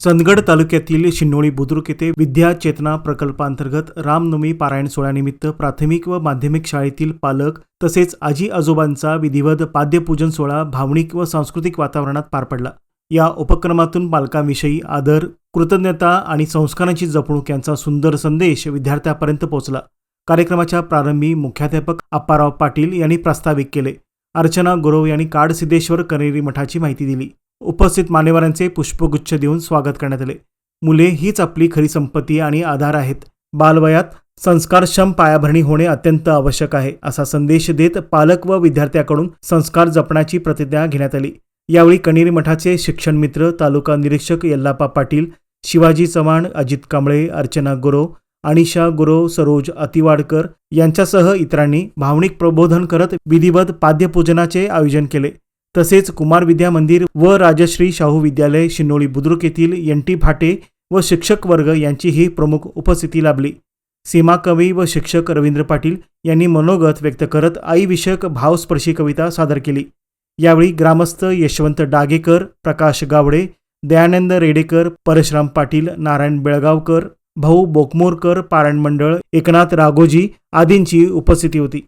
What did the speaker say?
चंदगड तालुक्यातील शिन्नोळी बुद्रुक येथे विद्या चेतना प्रकल्पांतर्गत रामनवमी पारायण सोहळ्यानिमित्त प्राथमिक व माध्यमिक शाळेतील पालक तसेच आजी आजोबांचा विधिवत पाद्यपूजन सोहळा भावनिक व सांस्कृतिक वातावरणात पार पडला। या उपक्रमातून पालकांविषयी आदर, कृतज्ञता आणि संस्कारांची जपणूक यांचा सुंदर संदेश विद्यार्थ्यांपर्यंत पोहोचला। कार्यक्रमाच्या प्रारंभी मुख्याध्यापक अप्पाराव पाटील यांनी प्रास्ताविक केले। अर्चना गुरव यांनी काडसिद्धेश्वर कनेरी मठाची माहिती दिली। उपस्थित मान्यवरांचे पुष्पगुच्छ देऊन स्वागत करण्यात आले। मुले हीच आपली खरी संपत्ती आणि आधार आहेत। बालवयात संस्कारक्षम पायाभरणी होणे अत्यंत आवश्यक आहे, असा संदेश देत पालक व विद्यार्थ्यांकडून संस्कार जपण्याची प्रतिज्ञा घेण्यात आली। यावेळी कनेरी मठाचे शिक्षण मित्र, तालुका निरीक्षक यल्लाप्पा पाटील, शिवाजी चव्हाण, अजित कांबळे, अर्चना गुरव, अनिशा गुरव, सरोज अतिवाडकर यांच्यासह इतरांनी भावनिक प्रबोधन करत विधिवत पाद्यपूजनाचे आयोजन केले। तसेच कुमार विद्या मंदिर व राजश्री शाहू विद्यालय शिन्नोळी बुद्रुक येथील एन.टी. फाटे व शिक्षक वर्ग यांचीही प्रमुख उपस्थिती लाभली। सीमा कवी व शिक्षक रवींद्र पाटील यांनी मनोगत व्यक्त करत आईविषयक भावस्पर्शी कविता सादर केली। यावेळी ग्रामस्थ यशवंत डागेकर, प्रकाश गावडे, दयानंद रेडेकर, परशुराम पाटील, नारायण बेळगावकर, भाऊ बोकमोरकर, पारायण मंडळ, एकनाथ राघोजी आदींची उपस्थिती होती।